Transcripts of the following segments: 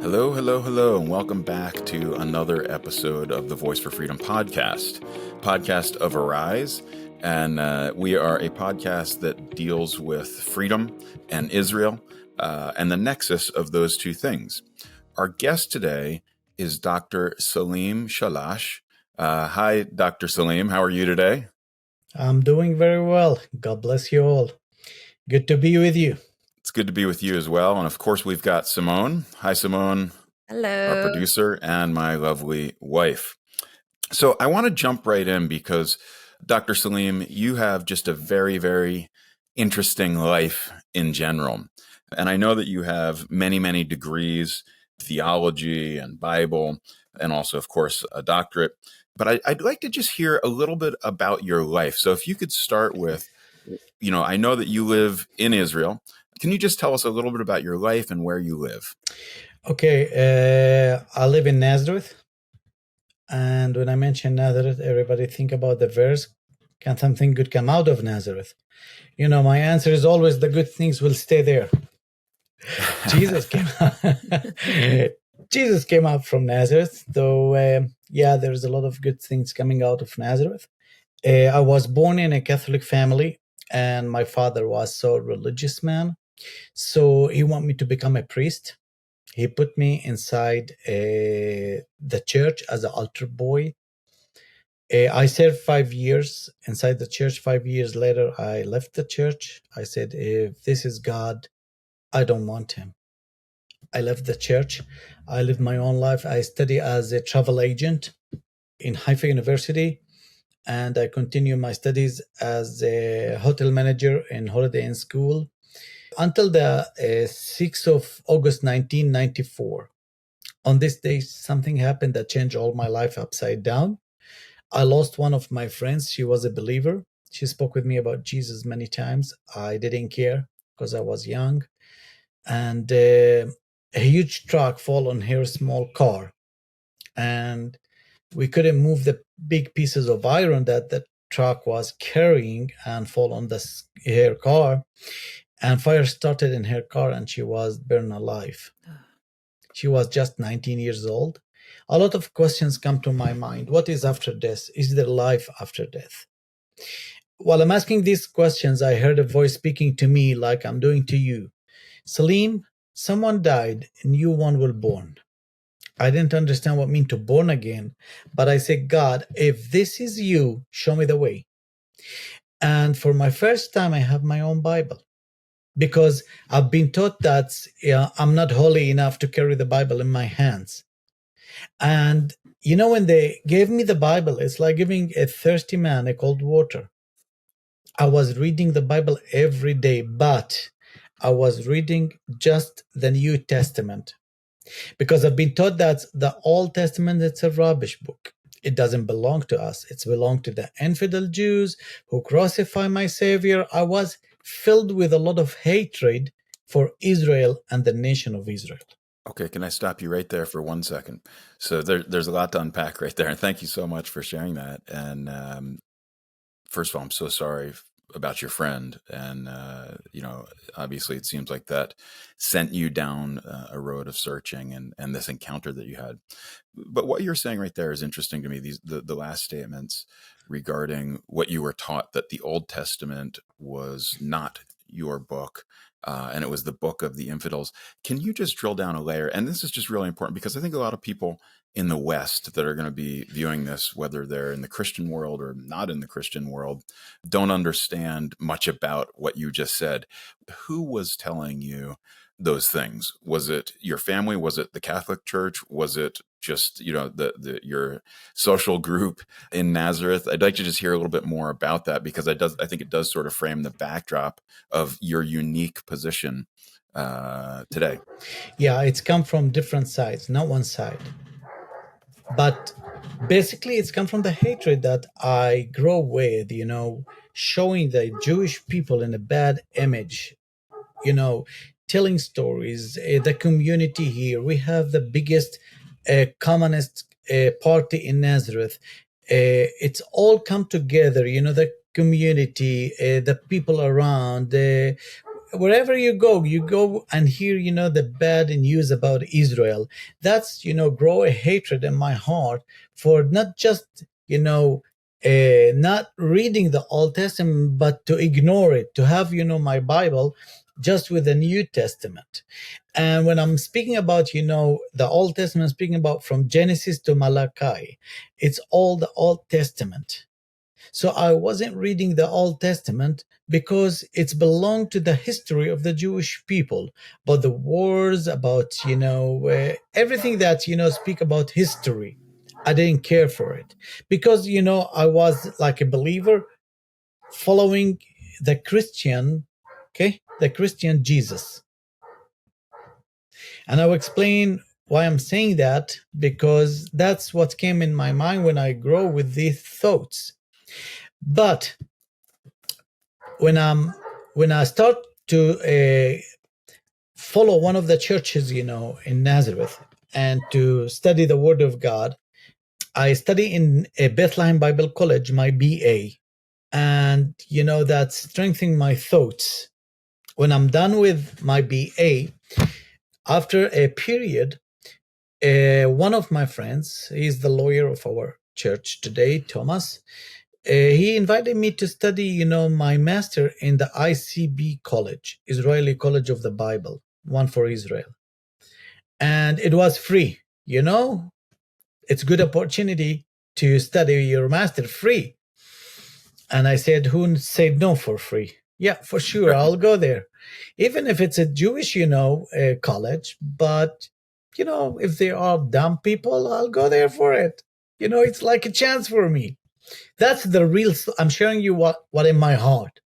Hello, hello, hello, and welcome back to another episode of the Voice for Freedom podcast of Arise. And we are a podcast that deals with freedom and Israel and the nexus of those two things. Our guest today is Dr. Saleem Shalash. Hi, Dr. Saleem. How are you today? I'm doing very well. God bless you all. Good to be with you. It's good to be with you as well. And of course, we've got Simone. Hi, Simone. Hello. Our producer and my lovely wife. So I want to jump right in because, Dr. Saleem, you have just a very, very interesting life in general. And I know that you have many, many degrees, theology and Bible, and also, of course, a doctorate. But I'd like to just hear a little bit about your life. So if you could start with, I know that you live in Israel. Can you just tell us a little bit about your life and where you live? Okay, I live in Nazareth. And when I mention Nazareth, everybody think about the verse, can something good come out of Nazareth? My answer is always the good things will stay there. Jesus came out from Nazareth, though, there's a lot of good things coming out of Nazareth. I was born in a Catholic family, and my father was so religious man. So he wanted me to become a priest. He put me inside the church as an altar boy. I served 5 years inside the church. 5 years later, I left the church. I said, if this is God, I don't want him. I left the church. I lived my own life. I studied as a travel agent in Haifa University, and I continued my studies as a hotel manager in Holiday Inn School until the 6th of August 1994. On this day, something happened that changed all my life upside down. I lost one of my friends. She was a believer. She spoke with me about Jesus many times. I didn't care because I was young. And a huge truck fell on her small car. And we couldn't move the big pieces of iron that the truck was carrying and fall on her car. And fire started in her car and she was burned alive. She was just 19 years old. A lot of questions come to my mind. What is after death? Is there life after death? While I'm asking these questions, I heard a voice speaking to me like I'm doing to you. Saleem, someone died, a new one will born. I didn't understand what it meant to born again, but I said, God, if this is you, show me the way. And for my first time, I have my own Bible. Because I've been taught that I'm not holy enough to carry the Bible in my hands. And, when they gave me the Bible, it's like giving a thirsty man a cold water. I was reading the Bible every day, but I was reading just the New Testament. Because I've been taught that the Old Testament, it's a rubbish book. It doesn't belong to us. It's belong to the infidel Jews who crucify my Savior. I was filled with a lot of hatred for Israel and the nation of Israel. Okay, can I stop you right there for 1 second? So there's a lot to unpack right there, and thank you so much for sharing that. And first of all, I'm so sorry about your friend, and obviously it seems like that sent you down a road of searching and this encounter that you had. But what you're saying right there is interesting to me. The last statements regarding what you were taught, that the Old Testament was not your book, and it was the book of the infidels. Can you just drill down a layer? And this is just really important because I think a lot of people in the West that are going to be viewing this, whether they're in the Christian world or not in the Christian world, don't understand much about what you just said. Who was telling you those things? Was it your family? Was it the Catholic Church? Was it just, your social group in Nazareth? I'd like to just hear a little bit more about that because I think it does sort of frame the backdrop of your unique position today. Yeah, it's come from different sides, not one side. But basically, it's come from the hatred that I grow with, showing the Jewish people in a bad image, telling stories. The community here, we have the biggest communist party in Nazareth. It's all come together, the community, the people around. wherever you go and hear, the bad news about Israel. That's, grow a hatred in my heart for not just, not reading the Old Testament, but to ignore it, to have, my Bible just with the New Testament. And when I'm speaking about, the Old Testament, speaking about from Genesis to Malachi, it's all the Old Testament. So I wasn't reading the Old Testament because it's belonged to the history of the Jewish people, but the wars about, everything that, speak about history, I didn't care for it because, I was like a believer following the Christian, the Christian Jesus. And I'll explain why I'm saying that, because that's what came in my mind when I grow with these thoughts. But when I start to follow one of the churches, in Nazareth, and to study the Word of God, I study in a Bethlehem Bible College, my BA, and that strengthened my thoughts. When I'm done with my BA, after a period, one of my friends, he's the lawyer of our church today, Thomas, he invited me to study, my master in the ICB College, Israeli College of the Bible, one for Israel. And it was free, it's a good opportunity to study your master free. And I said, who said no for free? Yeah, for sure, I'll go there. Even if it's a Jewish, college, but, if they are dumb people, I'll go there for it. It's like a chance for me. That's the real, I'm showing you what in my heart.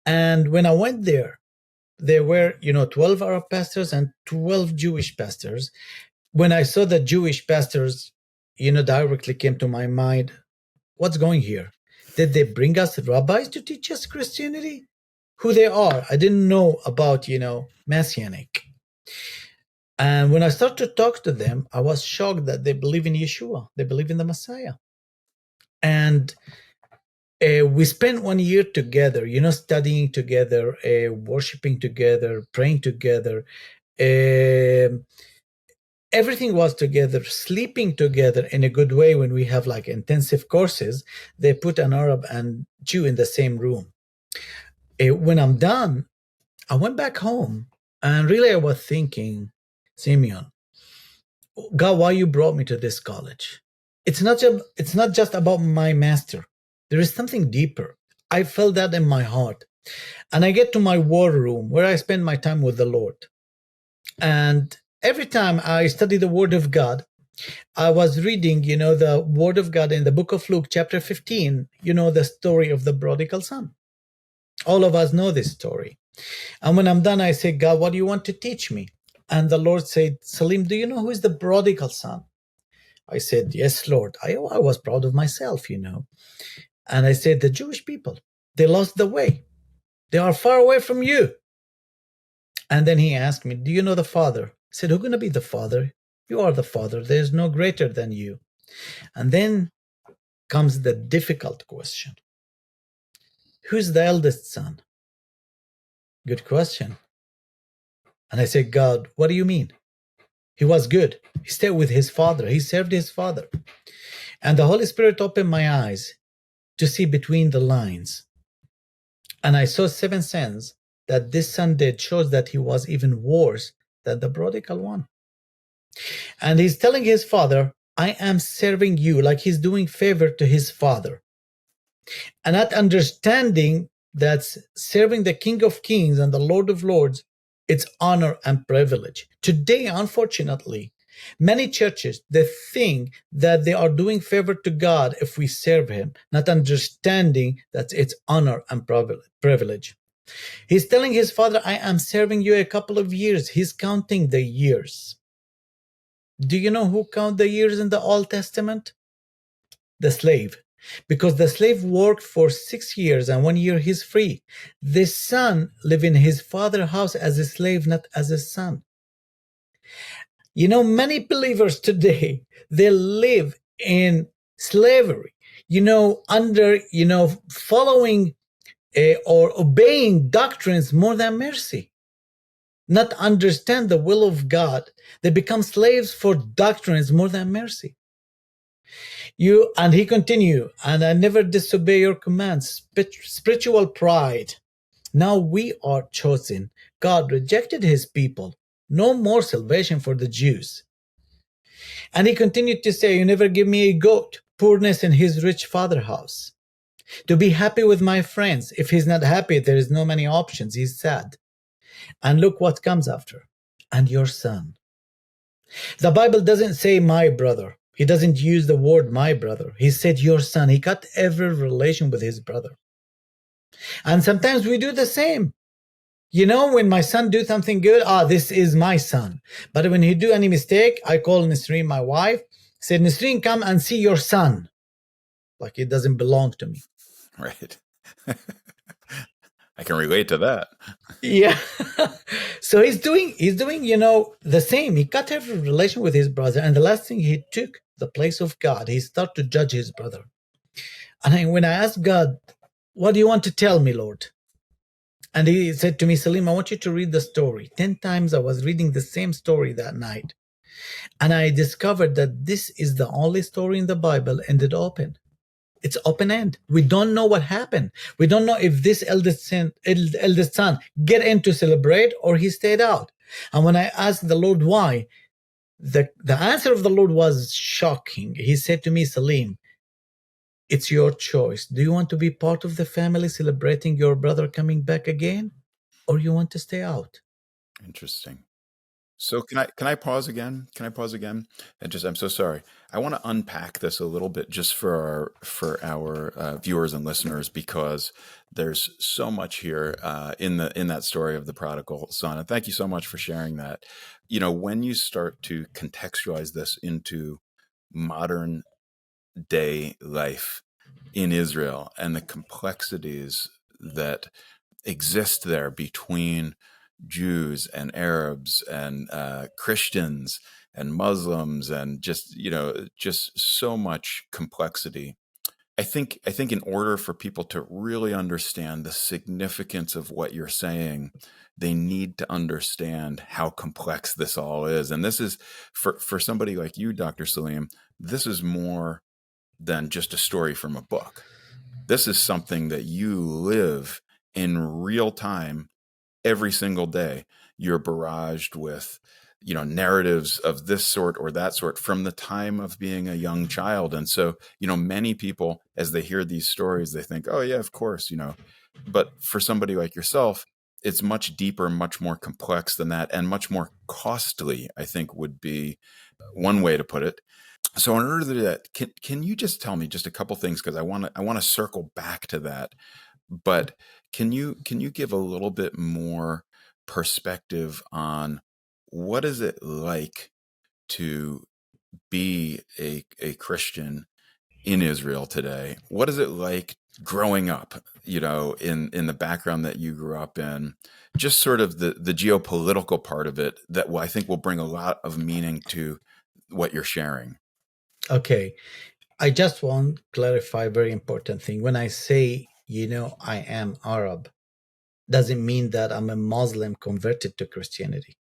And when I went there were, 12 Arab pastors and 12 Jewish pastors. When I saw the Jewish pastors, directly came to my mind, what's going here? Did they bring us rabbis to teach us Christianity? Who they are? I didn't know about, Messianic. And when I started to talk to them, I was shocked that they believe in Yeshua. They believe in the Messiah. And we spent 1 year together, studying together, worshiping together, praying together. Everything was together, sleeping together in a good way. When we have like intensive courses, they put an Arab and Jew in the same room. When I'm done, I went back home and really I was thinking, Simeon, God, why you brought me to this college? It's not just about my master. There is something deeper. I felt that in my heart. And I get to my war room where I spend my time with the Lord. And every time I study the Word of God, I was reading, the Word of God in the book of Luke, chapter 15, the story of the prodigal son. All of us know this story. And when I'm done, I say, God, what do you want to teach me? And the Lord said, Saleem, do you know who is the prodigal son? I said, yes, Lord. I was proud of myself, And I said, the Jewish people, they lost the way. They are far away from you. And then he asked me, do you know the Father? I said, who's going to be the Father? You are the Father. There's no greater than you. And then comes the difficult question. Who's the eldest son? Good question. And I said, God, what do you mean? He was good. He stayed with his father. He served his father. And the Holy Spirit opened my eyes to see between the lines. And I saw 7 sins that this son did, shows that he was even worse than the prodigal one. And he's telling his father, I am serving you, like he's doing favor to his father. And not understanding that serving the King of Kings and the Lord of Lords, it's honor and privilege. Today, unfortunately, many churches, they think that they are doing favor to God if we serve him, not understanding that it's honor and privilege. He's telling his father, I am serving you a couple of years. He's counting the years. Do you know who count the years in the Old Testament? The slave. Because the slave worked for 6 years and 1 year he's free. The son lived in his father's house as a slave, not as a son. Many believers today, they live in slavery, under, following or obeying doctrines more than mercy, not understand the will of God. They become slaves for doctrines more than mercy. And he continued, and I never disobey your commands. Spiritual pride. Now we are chosen. God rejected his people. No more salvation for the Jews. And he continued to say, you never give me a goat, poorness in his rich father house. To be happy with my friends. If he's not happy, there is no many options. He's sad. And look what comes after. And your son. The Bible doesn't say my brother. He doesn't use the word my brother. He said your son. He cut every relation with his brother. And sometimes we do the same. You know, when my son do something good, this is my son. But when he do any mistake, I call Nisreen, my wife, said, Nisreen, come and see your son. Like it doesn't belong to me. Right. I can relate to that. Yeah. So he's doing, the same. He cut every relation with his brother. And the last thing, he took the place of God. He started to judge his brother. And when I asked God, what do you want to tell me, Lord? And he said to me, Saleem, I want you to read the story. 10 times I was reading the same story that night. And I discovered that this is the only story in the Bible ended open. It's open end. We don't know what happened. We don't know if this eldest son get in to celebrate or he stayed out. And when I asked the Lord why, the answer of the Lord was shocking. He said to me, Saleem, it's your choice. Do you want to be part of the family celebrating your brother coming back again, or you want to stay out? Interesting. So can I pause again? Can I pause again? And just I'm so sorry. I want to unpack this a little bit just for our viewers and listeners because there's so much here in that story of the prodigal son. And thank you so much for sharing that. You know, when you start to contextualize this into modern day life in Israel and the complexities that exist there between Jews and Arabs and Christians and Muslims and just so much complexity. I think in order for people to really understand the significance of what you're saying, they need to understand how complex this all is. And this is for somebody like you, Dr. Saleem, this is more than just a story from a book. This is something that you live in real time every single day. You're barraged with, narratives of this sort or that sort from the time of being a young child. And so, many people, as they hear these stories, they think, oh yeah, of course, but for somebody like yourself, it's much deeper, much more complex than that, and much more costly, I think would be one way to put it. So in order to do that, can you just tell me just a couple things, because I want to circle back to that. But can you give a little bit more perspective on what is it like to be a Christian in Israel today? What is it like growing up, in the background that you grew up in? Just sort of the geopolitical part of it that I think will bring a lot of meaning to what you're sharing. Okay. I just want to clarify a very important thing. When I say, I am Arab, doesn't mean that I'm a Muslim converted to Christianity.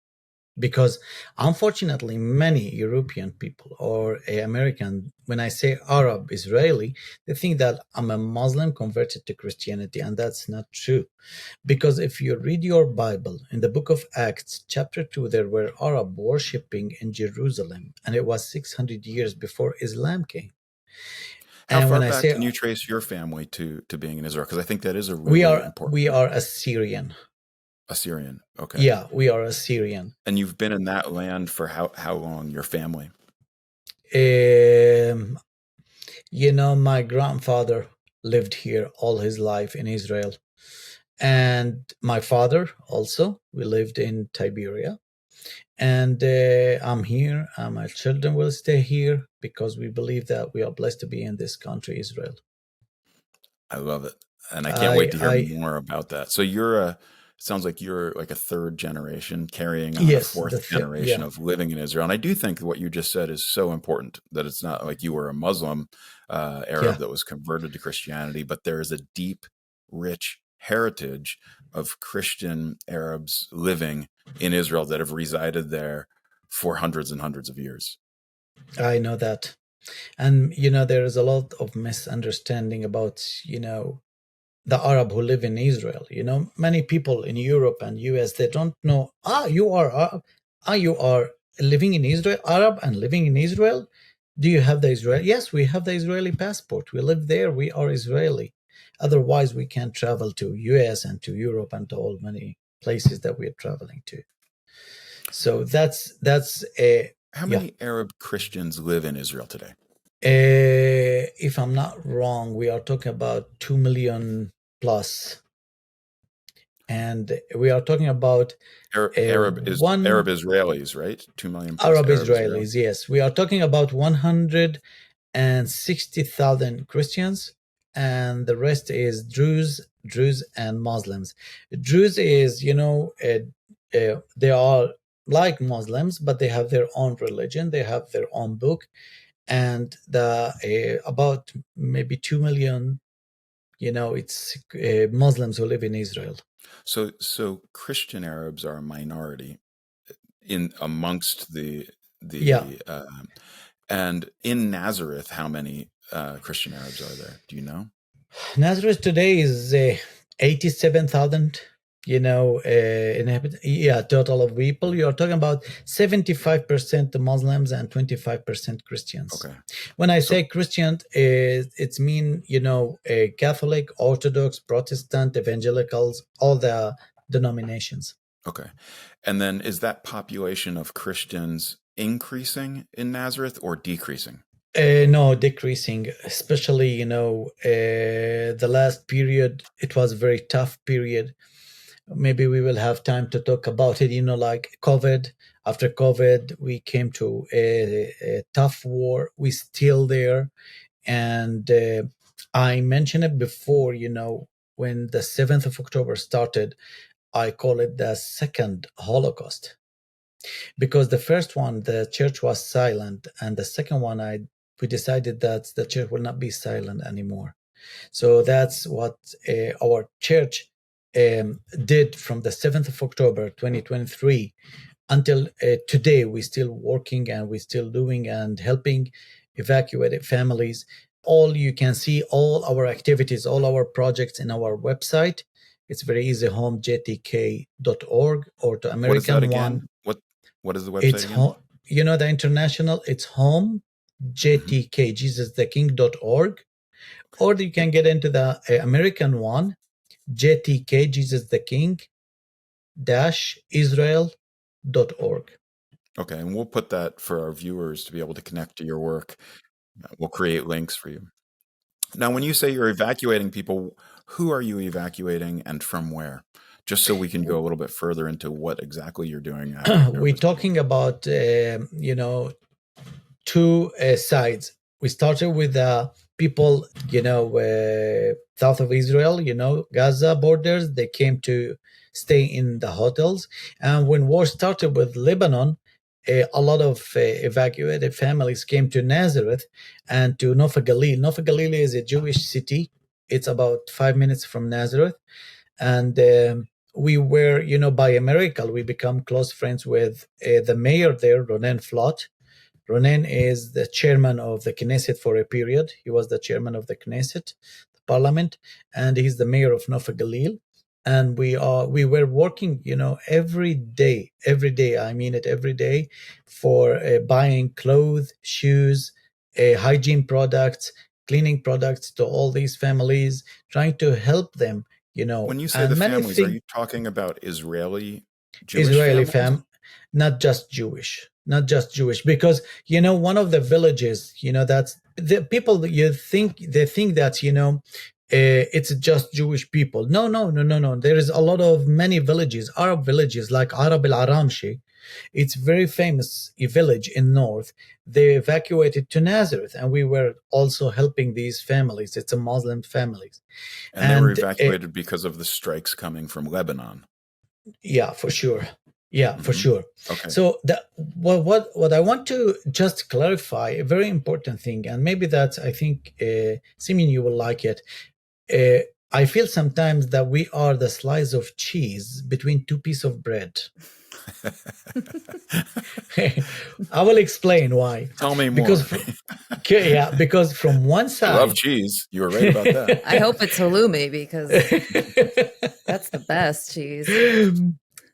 Because unfortunately, many European people or American, when I say Arab, Israeli, they think that I'm a Muslim converted to Christianity, and that's not true. Because if you read your Bible, in the book of Acts, chapter 2, there were Arab worshipping in Jerusalem, and it was 600 years before Islam came. How And far when I back say can you trace your family to being in Israel? Because I think that is a really important. we are Assyrian. Assyrian. Okay. Yeah, we are Assyrian. And you've been in that land for how long, your family? My grandfather lived here all his life in Israel. And my father also, we lived in Tiberia. And I'm here, and my children will stay here because we believe that we are blessed to be in this country, Israel. I love it. And I can't wait to hear more about that. So it sounds like you're like a third generation carrying on a fourth generation of living in Israel. And I do think what you just said is so important, that it's not like you were a Muslim Arab that was converted to Christianity, but there is a deep, rich heritage of Christian Arabs living in Israel that have resided there for hundreds and hundreds of years. I know that. And, there is a lot of misunderstanding about, the Arab who live in Israel. Many people in Europe and US, they don't know, you are Arab. You are living in Israel, Arab and living in Israel. Do you have the Israel? Yes, we have the Israeli passport. We live there. We are Israeli. Otherwise, we can't travel to US and to Europe and to all many places that we are traveling to. So that's a. How many Arab Christians live in Israel today? If I'm not wrong, we are talking about 2 million plus. And we are talking about Arab Israelis, right? 2 million plus Arab Israelis, yes. We are talking about 160,000 Christians, and the rest is Druze and Muslims. Druze is, they are like Muslims, but they have their own religion. They have their own book. And about maybe 2 million, it's Muslims who live in Israel. So Christian Arabs are a minority in amongst the and in Nazareth, how many Christian Arabs are there? Do you know? Nazareth today is 87,000. Total of people. You are talking about 75% Muslims and 25% Christians. Okay. When I say Christian, it's mean, Catholic, Orthodox, Protestant, Evangelicals, all the denominations. Okay. And then is that population of Christians increasing in Nazareth or decreasing? No, decreasing, especially, the last period, it was a very tough period. Maybe we will have time to talk about it, like COVID. After COVID, we came to a tough war. We're still there. And I mentioned it before, when the 7th of October started, I call it the second Holocaust. Because the first one, the church was silent. And the second one, we decided that the church will not be silent anymore. So that's what our church did from the 7th of October 2023 until today. We're still working and we're still doing and helping evacuated families. You can see all our activities, all our projects in our website. It's very easy, homejtk.org, or to American What is that again? One. What is the website again? The international, it's homejtk, JesusTheKing.org. Or you can get into the American one, JTK, Jesus the King, -Israel.org. Okay, and we'll put that for our viewers to be able to connect to your work. We'll create links for you. Now, when you say you're evacuating people, who are you evacuating and from where? Just so we can go a little bit further into what exactly you're doing. We're talking about, two sides. We started with the people, south of Israel, Gaza borders. They came to stay in the hotels. And when war started with Lebanon, a lot of evacuated families came to Nazareth and to Nofa Galil. Nofa Galil is a Jewish city. It's about 5 minutes from Nazareth. And we were, by a miracle, we become close friends with the mayor there, Ronen Flott. Ronen is the chairman of the Knesset for a period. He was the chairman of the Knesset, the parliament, and he's the mayor of Nofa Galil. And we were working, every day, I mean it, every day, for buying clothes, shoes, hygiene products, cleaning products to all these families, trying to help them, When you say the families, are you talking about Jewish families? Not just Jewish, because, one of the villages, that's the people that they think that, it's just Jewish people. No. There is a lot of many villages, Arab villages, like Arab al-Aramshi. It's very famous village in north. They evacuated to Nazareth, and we were also helping these families. It's a Muslim families. And they were evacuated because of the strikes coming from Lebanon. Yeah, for sure. Yeah, for sure. Okay. So what I want to just clarify, a very important thing, and maybe that's, I think, Simeon, you will like it. I feel sometimes that we are the slice of cheese between two pieces of bread. I will explain why. Tell me more. Because from one side, I love cheese. You were right about that. I hope it's halloumi because that's the best cheese.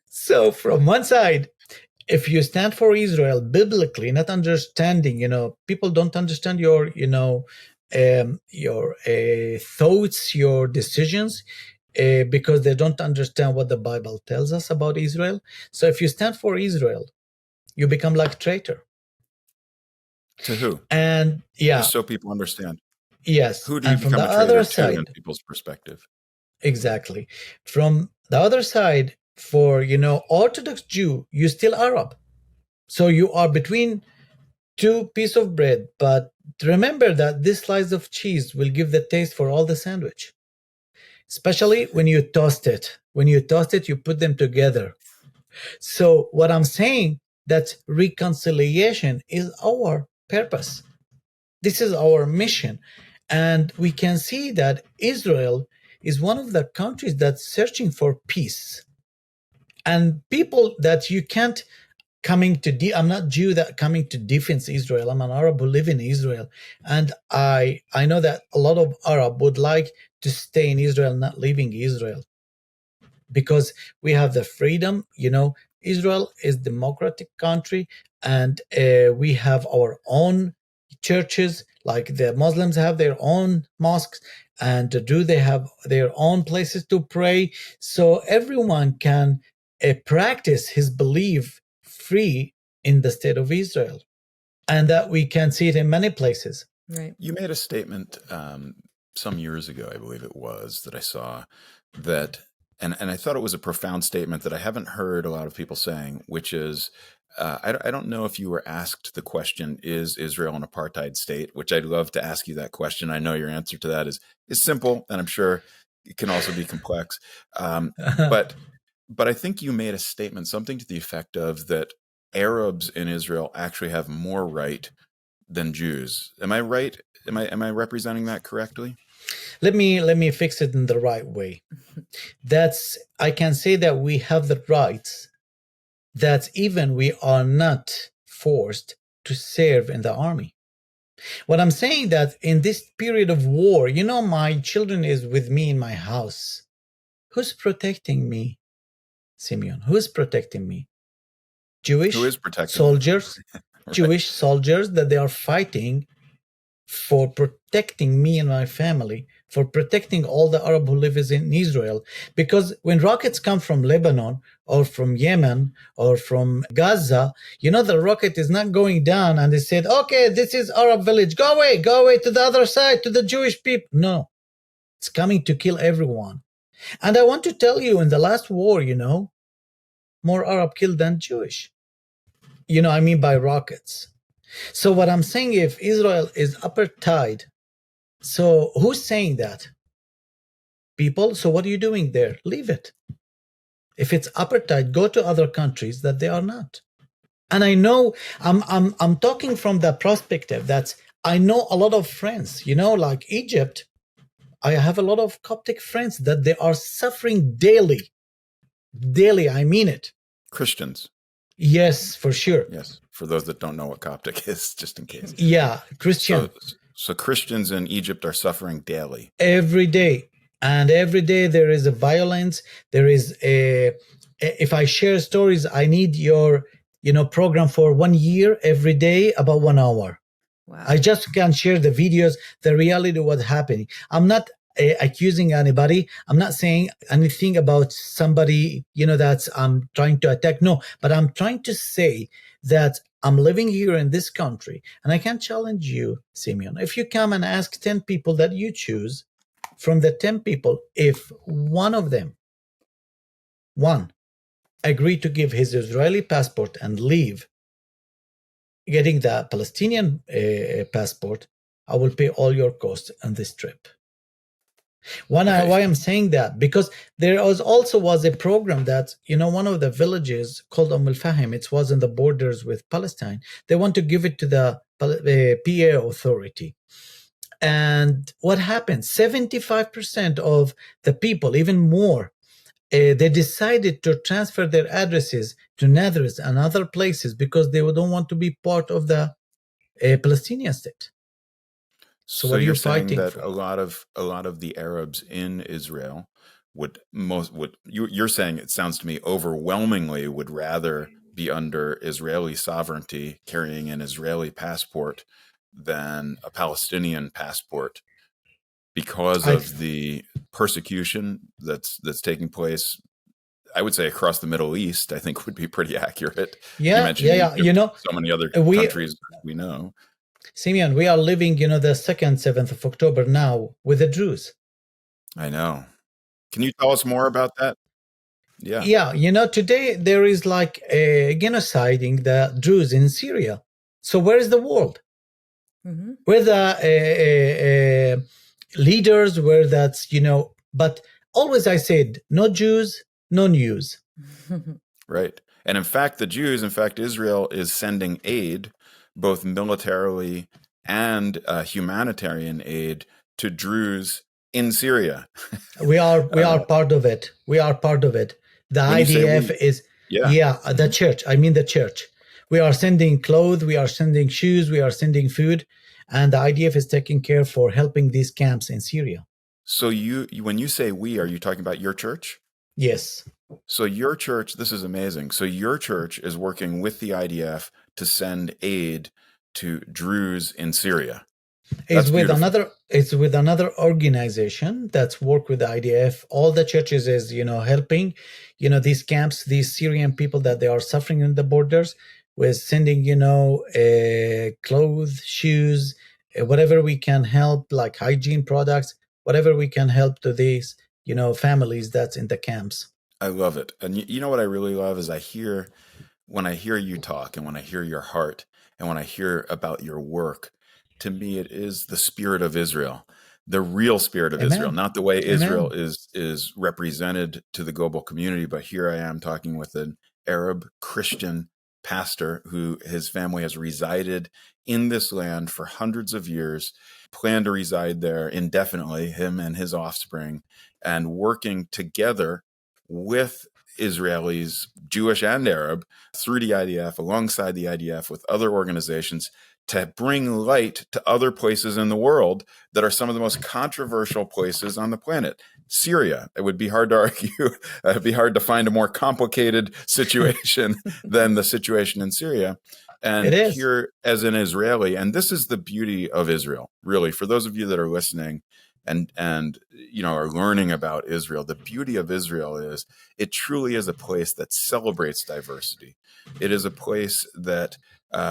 So from one side, if you stand for Israel biblically, not understanding, people don't understand your thoughts, your decisions, because they don't understand what the Bible tells us about Israel. So if you stand for Israel, you become like a traitor. To who? And just so people understand. Yes. Who do you become a traitor to in people's perspective? Exactly. From the other side, for Orthodox Jew, you're still Arab. So you are between two pieces of bread, but remember that this slice of cheese will give the taste for all the sandwich. Especially when you toast it. When you toast it, you put them together. So what I'm saying, that reconciliation is our purpose. This is our mission. And we can see that Israel is one of the countries that's searching for peace. And people that you can't I'm not Jew that coming to defend Israel. I'm an Arab who live in Israel. And I know that a lot of Arab would like to stay in Israel, not leaving Israel. Because we have the freedom, Israel is a democratic country, and we have our own churches, like the Muslims have their own mosques, and the Jews, they have their own places to pray. So everyone can practice his belief free in the state of Israel. And that we can see it in many places. Right. You made a statement some years ago, I believe it was, that I saw that, and I thought it was a profound statement that I haven't heard a lot of people saying, which is, I don't know if you were asked the question, is Israel an apartheid state? Which I'd love to ask you that question. I know your answer to that is simple, and I'm sure it can also be complex. But I think you made a statement, something to the effect of that Arabs in Israel actually have more right than Jews. Am I right? Am I representing that correctly? Let me fix it in the right way. I can say that we have the rights that even we are not forced to serve in the army. What I'm saying that in this period of war, my children is with me in my house. Who's protecting me, Simeon? Who's protecting me? Jewish Who is protecting soldiers, right. Jewish soldiers that they are fighting for protecting me and my family, for protecting all the Arab who live in Israel. Because when rockets come from Lebanon or from Yemen or from Gaza, the rocket is not going down and they said, okay, this is Arab village, go away to the other side, to the Jewish people. No, it's coming to kill everyone. And I want to tell you, in the last war, more Arab killed than Jewish. By rockets. So what I'm saying, if Israel is apartheid, so who's saying that? People. So what are you doing there? Leave it. If it's apartheid, go to other countries that they are not. And I know I'm talking from the perspective that I know a lot of friends, like Egypt. I have a lot of Coptic friends that they are suffering daily. Daily, I mean it. Christians. Yes, for sure. Yes, for those that don't know what Coptic is, just in case. Yeah, Christian. So Christians in Egypt are suffering daily. Every day. And every day there is a violence. There is if I share stories, I need your, program for 1 year, every day, about 1 hour. Wow. I just can share the videos, the reality of what's happening. I'm not accusing anybody. I'm not saying anything about somebody, that I'm trying to attack. No, but I'm trying to say that I'm living here in this country, and I can challenge you, Simeon. If you come and ask 10 people that you choose, from the 10 people, if one of them, agree to give his Israeli passport and leave, getting the Palestinian passport, I will pay all your costs on this trip. Why I'm saying that? Because there was a program that, one of the villages called Fahim, it was in the borders with Palestine. They want to give it to the PA authority. And what happened? 75% of the people, even more, they decided to transfer their addresses to Nazareth and other places because they don't want to be part of the Palestinian state. So what are you're you saying fighting that for? a lot of the Arabs in Israel you're saying, it sounds to me, overwhelmingly would rather be under Israeli sovereignty, carrying an Israeli passport, than a Palestinian passport, because I of the persecution that's taking place, I would say, across the Middle East. I think would be pretty accurate. You mentioned yeah. Egypt, so many other countries we know. Simeon, we are living, the second 7th of October now with the Druze. I know. Can you tell us more about that? Yeah. Yeah, today there is like a genociding the Druze in Syria. So where is the world? Mm-hmm. Where the leaders, where that's, but always I said, no Jews, no news. Right. And in fact, Israel is sending aid, both militarily and humanitarian aid, to Druze in Syria. We are part of it. We are part of it. The IDF is, the church. I mean the church. We are sending clothes, we are sending shoes, we are sending food, and the IDF is taking care for helping these camps in Syria. So when you say we, are you talking about your church? Yes. So your church, this is amazing. So your church is working with the IDF to send aid to Druze in Syria. It's with another organization that's work with the IDF. All the churches is, helping, these camps, these Syrian people that they are suffering in the borders, with sending, clothes, shoes, whatever we can help, like hygiene products, whatever we can help to these, families that's in the camps. I love it. And you know what I really love is when I hear you talk, and when I hear your heart, and when I hear about your work, to me, it is the spirit of Israel, the real spirit of Amen. Israel, not the way Israel Amen. is represented to the global community. But here I am talking with an Arab Christian pastor who his family has resided in this land for hundreds of years, plan to reside there indefinitely, him and his offspring, and working together with Israelis, Jewish and Arab, through the IDF, alongside the IDF, with other organizations, to bring light to other places in the world that are some of the most controversial places on the planet. Syria, it would be hard to argue, it'd be hard to find a more complicated situation than the situation in Syria. And here, as an Israeli, and this is the beauty of Israel, really, for those of you that are listening and are learning about Israel, the beauty of Israel is it truly is a place that celebrates diversity. It is a place that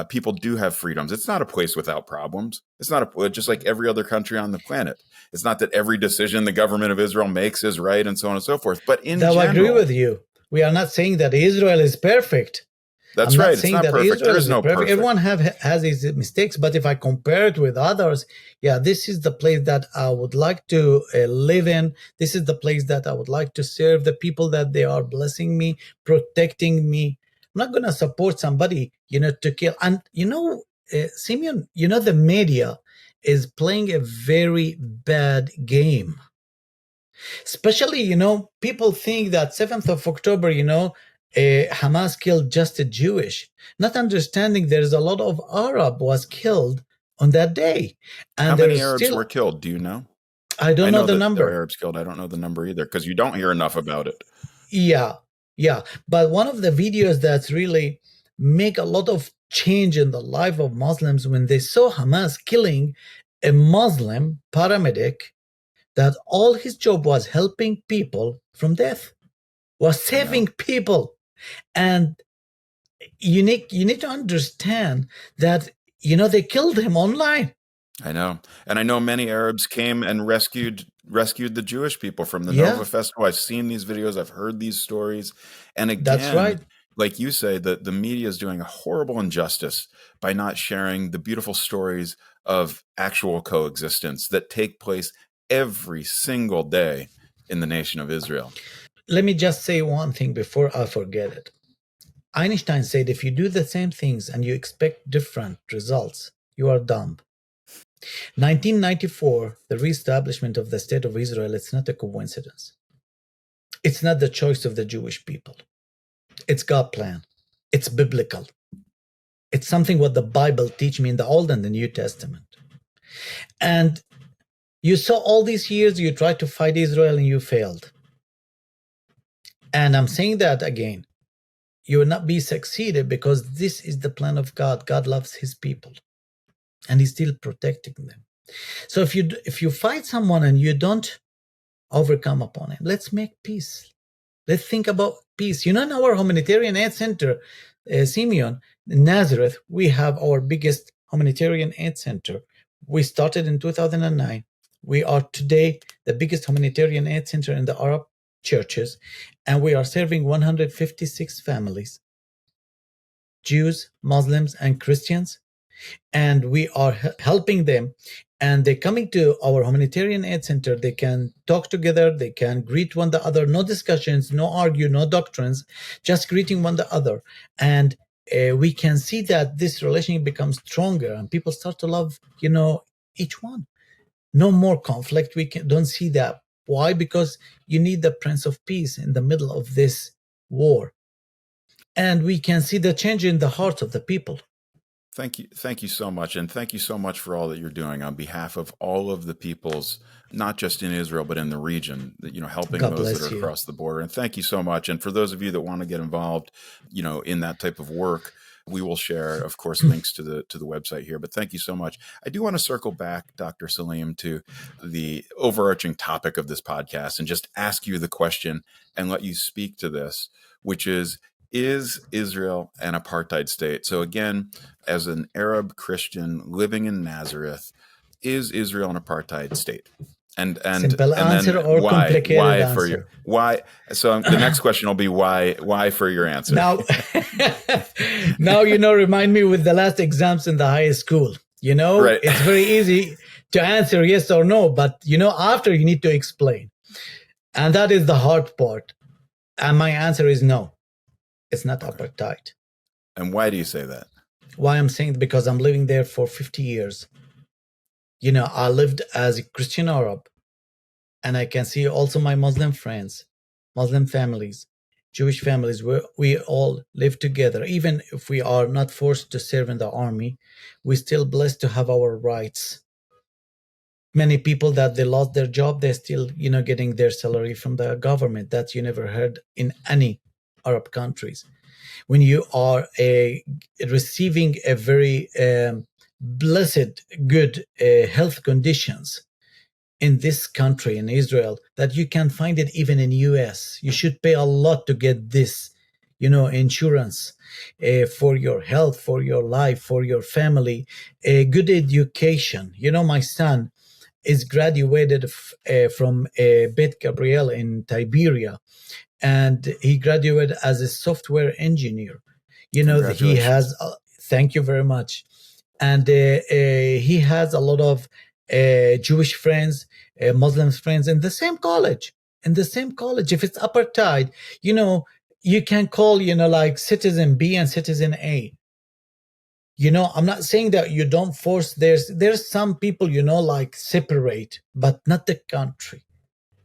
people do have freedoms. It's not a place without problems. It's not just like every other country on the planet. It's not that every decision the government of Israel makes is right, and so on and so forth. But in general, I agree with you. We are not saying that Israel is perfect. That's right. It's not perfect. There is no perfect. Everyone has his mistakes, but if I compare it with others, this is the place that I would like to live in. This is the place that I would like to serve the people that they are blessing me, protecting me. I'm not going to support somebody, to kill. And, Simeon, the media is playing a very bad game. Especially, people think that 7th of October, Hamas killed just a Jewish, not understanding there's a lot of Arab was killed on that day. And how many Arabs were killed? Do you know? I don't know the number. There are Arabs killed. I don't know the number either, because you don't hear enough about it. Yeah. But one of the videos that's really make a lot of change in the life of Muslims when they saw Hamas killing a Muslim paramedic that all his job was helping people from death, was saving people. And you need to understand that, they killed him online. I know. And I know many Arabs came and rescued the Jewish people from the Nova Festival. I've seen these videos. I've heard these stories. And again, that's right. Like you say, that the media is doing a horrible injustice by not sharing the beautiful stories of actual coexistence that take place every single day in the nation of Israel. Let me just say one thing before I forget it. Einstein said, if you do the same things and you expect different results, you are dumb. 1994, the reestablishment of the State of Israel, it's not a coincidence. It's not the choice of the Jewish people. It's God's plan. It's biblical. It's something what the Bible teach me in the Old and the New Testament. And you saw all these years you tried to fight Israel and you failed. And I'm saying that again. You will not be succeeded because this is the plan of God. God loves his people. And he's still protecting them. So if you fight someone and you don't overcome upon him, let's make peace. Let's think about peace. In our humanitarian aid center, Simeon, in Nazareth, we have our biggest humanitarian aid center. We started in 2009. We are today the biggest humanitarian aid center in the Arab churches, and we are serving 156 families, Jews, Muslims, and Christians. And we are helping them, and they're coming to our humanitarian aid center. They can talk together, they can greet one the other, no discussions, no argue, no doctrines, just greeting one the other. And we can see that this relationship becomes stronger and people start to love, each one. No more conflict. We don't see that. Why? Because you need the Prince of Peace in the middle of this war. And we can see the change in the hearts of the people. Thank you so much. And thank you so much for all that you're doing on behalf of all of the peoples, not just in Israel, but in the region, helping God those bless that are you. across the border. And thank you so much. And for those of you that want to get involved, in that type of work, we will share, of course, links to the website here. But thank you so much. I do want to circle back, Dr. Saleem, to the overarching topic of this podcast and just ask you the question and let you speak to this, which is Israel an apartheid state? So again, as an Arab Christian living in Nazareth, is Israel an apartheid state? And Simple and answer then or why? complicated Why answer? for your why? So the next question will be why? Why for your answer? Now, remind me with the last exams in the high school. Right. It's very easy to answer yes or no, but after you need to explain, and that is the hard part. And my answer is no. It's not apartheid. And why do you say that? Why I'm saying because I'm living there for 50 years. I lived as a Christian Arab, and I can see also my Muslim friends, Muslim families, Jewish families, where we all live together. Even if we are not forced to serve in the army, we're still blessed to have our rights. Many people that they lost their job, they're still, getting their salary from the government. That you never heard in any Arab countries. When you are receiving a very blessed, good health conditions in this country, in Israel, that you can find it even in US. You should pay a lot to get this, insurance for your health, for your life, for your family, a good education. My son is graduated from Beit Gabriel in Tiberia, and he graduated as a software engineer. He has, thank you very much. And he has a lot of Jewish friends, Muslim friends in the same college. If it's apartheid, you can call, like citizen B and citizen A. I'm not saying that you don't force. There's some people, like separate, but not the country.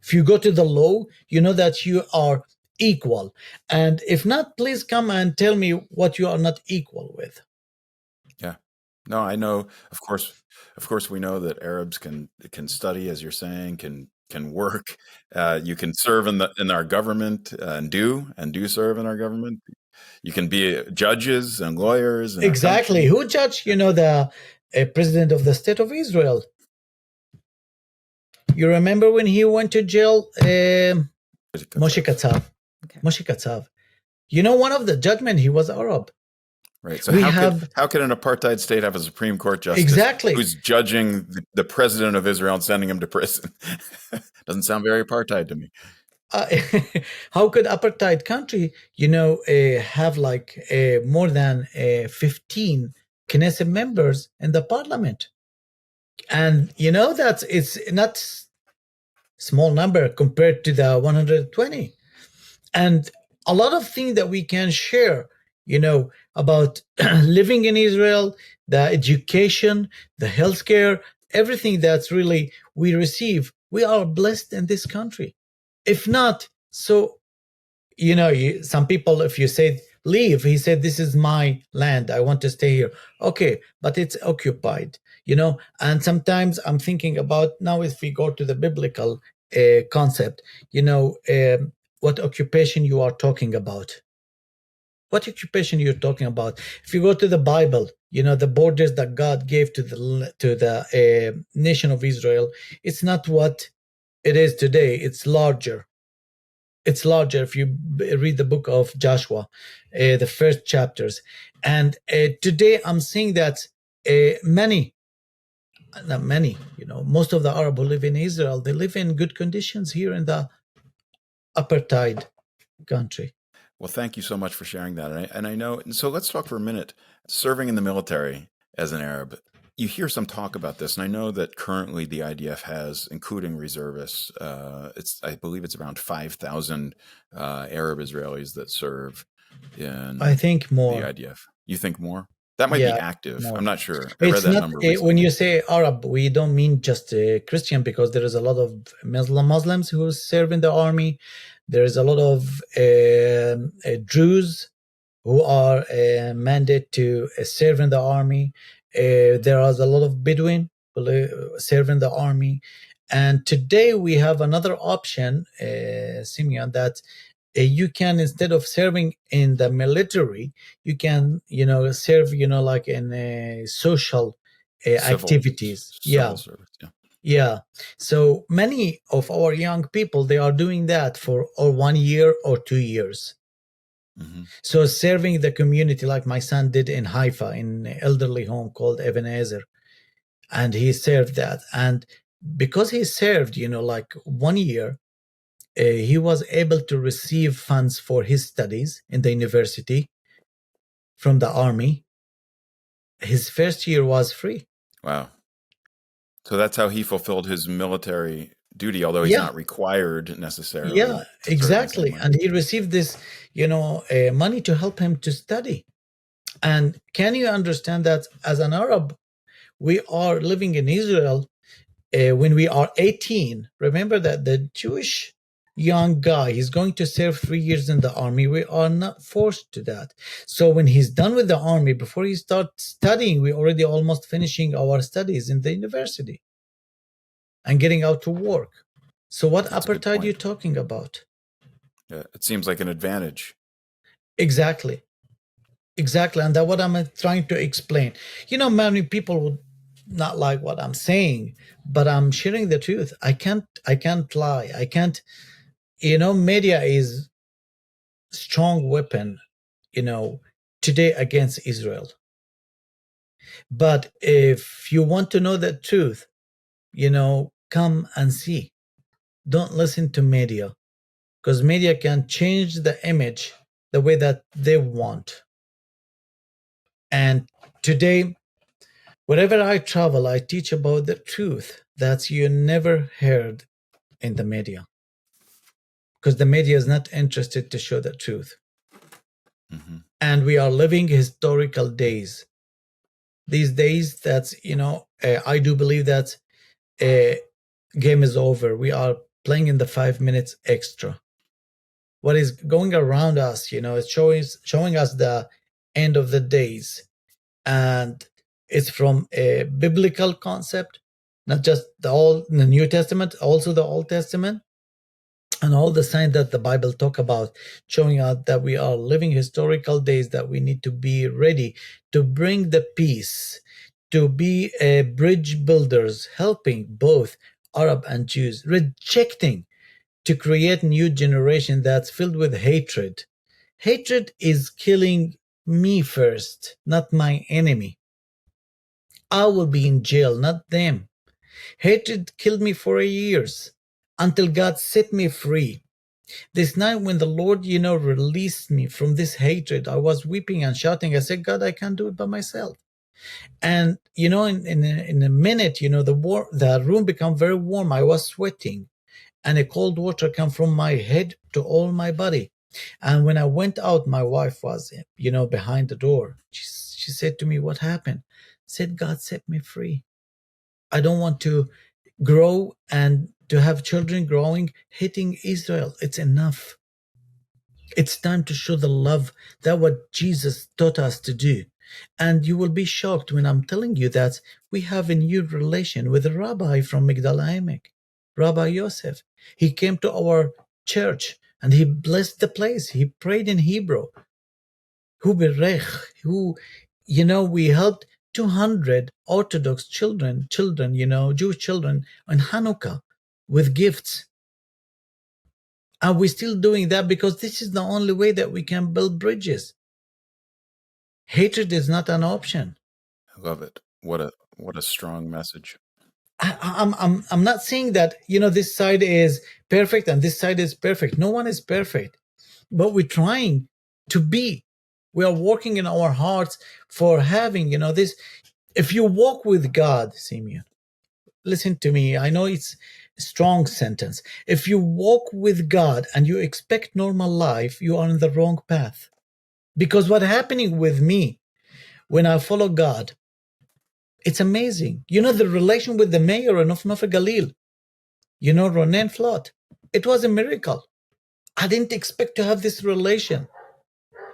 If you go to the law, you know that you are equal. And if not, please come and tell me what you are not equal with. Yeah. No, I know. Of course, we know that Arabs can study, as you're saying, can work. You can serve in our government and do serve in our government. You can be judges and lawyers. Exactly. Who judged, the president of the State of Israel? You remember when he went to jail? Moshe Katsav. Okay. Moshe Katsav. One of the judgment, he was Arab. Right. So how could an apartheid state have a Supreme Court justice who's judging the president of Israel and sending him to prison? Doesn't sound very apartheid to me. How could apartheid country, have like more than 15 Knesset members in the parliament? And that it's not small number compared to the 120. And a lot of things that we can share, about living in Israel, the education, the healthcare, everything that's really we receive, we are blessed in this country. If not, so, some people, if you say leave, he said, this is my land, I want to stay here. Okay, but it's occupied, and sometimes I'm thinking about now, if we go to the biblical concept, what occupation you are talking about. What occupation you're talking about? If you go to the Bible, the borders that God gave to the nation of Israel, it's not what it is today. It's larger. It's larger. If you read the book of Joshua, the first chapters, and today I'm seeing that not many, most of the Arab who live in Israel, they live in good conditions here in the Apartheid country. Well, thank you so much for sharing that. And I know, so let's talk for a minute. Serving in the military as an Arab, you hear some talk about this, and I know that currently the IDF has, including reservists, I believe it's around 5,000 Arab Israelis that serve in I think more. the IDF. You think more? That might be active. More. I'm not sure. I It's read that not, number recently. when you say Arab, we don't mean just Christian, because there is a lot of Muslims who serve in the army. There is a lot of Druze who are mandated to serve in the army. There are a lot of Bedouin who serve in the army. And today we have another option, Simeon, that you can, instead of serving in the military, you can, serve, like in social activities. Civil service, Yeah. So many of our young people, they are doing that for 1 year or 2 years. Mm-hmm. So serving the community, like my son did in Haifa, in an elderly home called Ebenezer, and he served that. And because he served, like 1 year, he was able to receive funds for his studies in the university from the army. His first year was free. Wow. So that's how he fulfilled his military duty, although he's not required necessarily. Yeah, exactly. And he received this, money to help him to study. And can you understand that as an Arab, we are living in Israel when we are 18? Remember that the Jewish young guy, he's going to serve 3 years in the army. We are not forced to that. So when he's done with the army, before he starts studying, we're already almost finishing our studies in the university and getting out to work. So what apartheid are you talking about? Yeah, it seems like an advantage. Exactly. And that's what I'm trying to explain. Many people would not like what I'm saying, but I'm sharing the truth. I can't lie. I can't, media is strong weapon, today against Israel. But if you want to know the truth, come and see. Don't listen to media, because media can change the image the way that they want. And today, wherever I travel, I teach about the truth that you never heard in the media, because the media is not interested to show the truth. Mm-hmm. And we are living historical days. These days, that's, I do believe that game is over. We are playing in the 5 minutes extra. What is going around us, it's showing us the end of the days. And it's from a biblical concept, not just the New Testament, also the Old Testament, and all the signs that the Bible talk about, showing us that we are living historical days, that we need to be ready to bring the peace, to be bridge builders, helping both Arab and Jews, rejecting to create a new generation that's filled with hatred. Hatred is killing me first, not my enemy. I will be in jail, not them. Hatred killed me for years until God set me free. This night when the Lord, released me from this hatred, I was weeping and shouting. I said, God, I can't do it by myself. And, in a minute, the room became very warm. I was sweating, and a cold water came from my head to all my body. And when I went out, my wife was, behind the door. She said to me, what happened? I said, God set me free. I don't want to grow and to have children growing hating Israel. It's enough. It's time to show the love that what Jesus taught us to do. And you will be shocked when I'm telling you that we have a new relation with a rabbi from Migdal Haemek, Rabbi Yosef. He came to our church and he blessed the place. He prayed in Hebrew. Hu berech, we helped 200 Orthodox children, Jewish children in Hanukkah with gifts. And we're still doing that because this is the only way that we can build bridges. Hatred is not an option. I love it. What a strong message. I'm not saying that, this side is perfect and this side is perfect. No one is perfect. But we're trying to be. We are working in our hearts for having, this. If you walk with God, Simeon, listen to me. I know it's a strong sentence. If you walk with God and you expect normal life, you are on the wrong path. Because what's happening with me when I follow God, it's amazing. The relation with the mayor of Nof Galil, Ronen Flott, it was a miracle. I didn't expect to have this relation.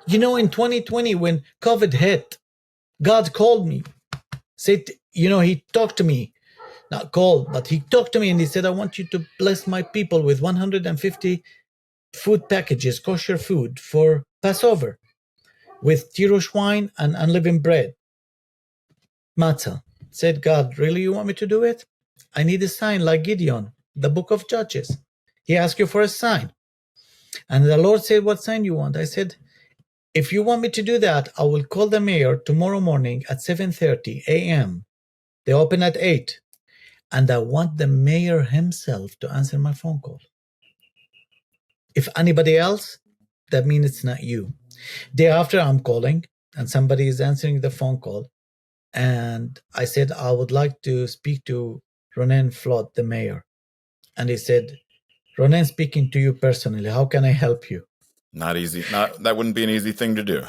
In 2020, when COVID hit, God called me, said, he talked to me, not called, but he talked to me and he said, I want you to bless my people with 150 food packages, kosher food for Passover, with tirush wine and unleavened bread. Matzah. Said God, really, you want me to do it? I need a sign like Gideon, the book of Judges. He asked you for a sign. And the Lord said, what sign you want? I said, if you want me to do that, I will call the mayor tomorrow morning at 7:30 a.m. They open at 8. And I want the mayor himself to answer my phone call. If anybody else, that means it's not you. Day after, I'm calling and somebody is answering the phone call. And I said, I would like to speak to Ronen Flott, the mayor. And he said, Ronen, speaking to you personally, how can I help you? Not easy. That wouldn't be an easy thing to do.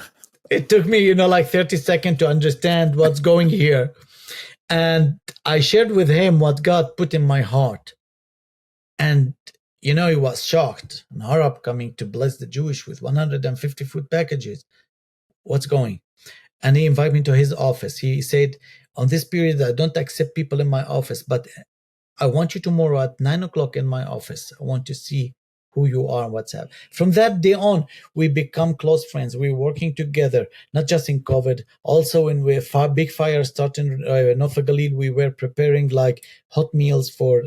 It took me, like 30 seconds to understand what's going here. And I shared with him what God put in my heart. And, he was shocked. An Arab coming to bless the Jewish with 150 food packages. What's going? And he invited me to his office. He said, on this period, I don't accept people in my office, but I want you tomorrow at 9 o'clock in my office. I want to see who you are on WhatsApp. From that day on, we become close friends. We're working together, not just in COVID. Also, when big fire started in Nof Galil, we were preparing like hot meals for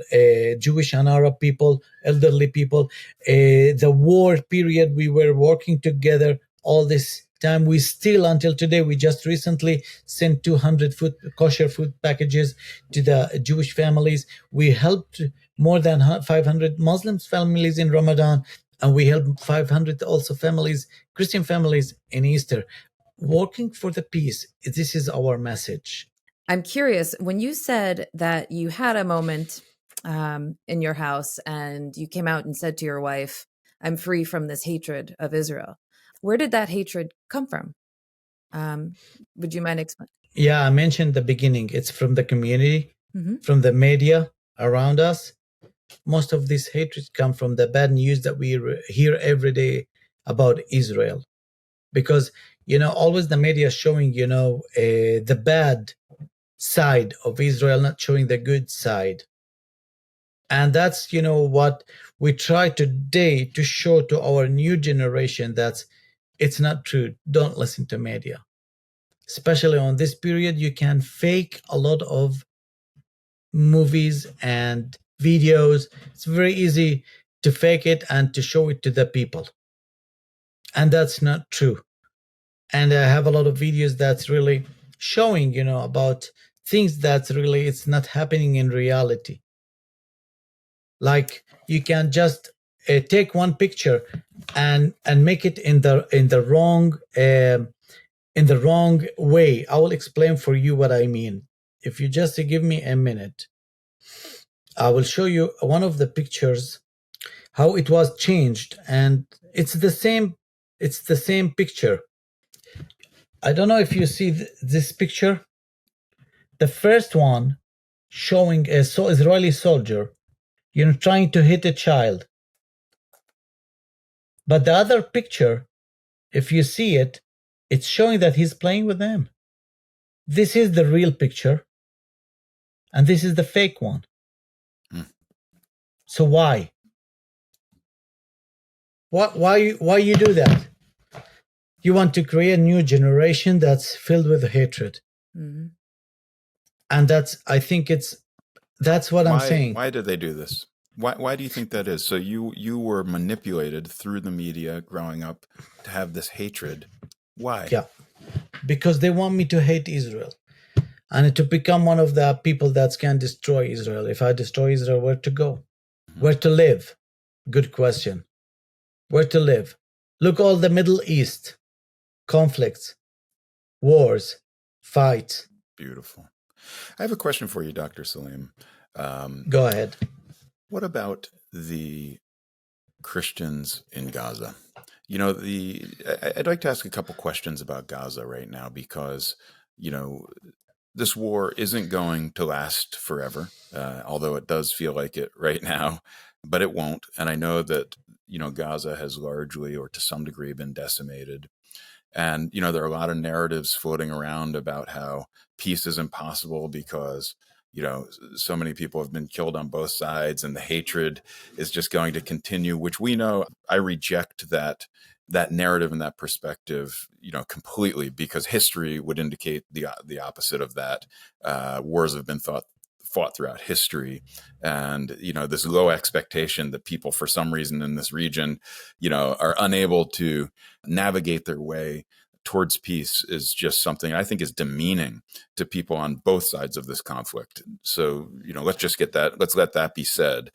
Jewish and Arab people, elderly people. The war period, we were working together all this time. We still, until today, we just recently sent 200 kosher food packages to the Jewish families. We helped more than 500 Muslim families in Ramadan, and we helped 500 also families, Christian families in Easter. Working for the peace, this is our message. I'm curious, when you said that you had a moment in your house and you came out and said to your wife, I'm free from this hatred of Israel. Where did that hatred come from? Would you mind explaining? Yeah, I mentioned the beginning. It's from the community, from the media around us. Most of this hatred comes from the bad news that we hear every day about Israel. Because, always the media is showing, the bad side of Israel, not showing the good side. And that's, what we try today to show to our new generation that it's not true. Don't listen to media. Especially on this period, you can fake a lot of movies and videos. It's very easy to fake it and to show it to the people. And that's not true. And I have a lot of videos that's really showing, about things that's really, it's not happening in reality. Like you can just take one picture and make it in the wrong way. I will explain for you what I mean. If you just give me a minute, I will show you one of the pictures, how it was changed, and it's the same picture. I don't know if you see this picture. The first one showing a Israeli soldier, trying to hit a child. But the other picture, if you see it, it's showing that he's playing with them. This is the real picture, and this is the fake one. So why? Why you do that? You want to create a new generation that's filled with hatred. Mm-hmm. And I think that's what I'm saying. Why did they do this? Why do you think that is? So you were manipulated through the media growing up to have this hatred. Why? Yeah, because they want me to hate Israel and to become one of the people that can destroy Israel. If I destroy Israel, where to go? Mm-hmm. Where to live? Good question. Where to live? Look, all the Middle East, conflicts, wars, fights. Beautiful. I have a question for you, Dr. Saleem. Go ahead. What about the Christians in Gaza? I'd like to ask a couple questions about Gaza right now because, this war isn't going to last forever, although it does feel like it right now, but it won't. And I know that, Gaza has largely or to some degree been decimated. And, there are a lot of narratives floating around about how peace is impossible because, so many people have been killed on both sides and the hatred is just going to continue, which we know. I reject that narrative and that perspective, completely, because history would indicate the opposite of that. Wars have been fought throughout history, and this low expectation that people for some reason in this region are unable to navigate their way towards peace is just something I think is demeaning to people on both sides of this conflict. So let's let that be said.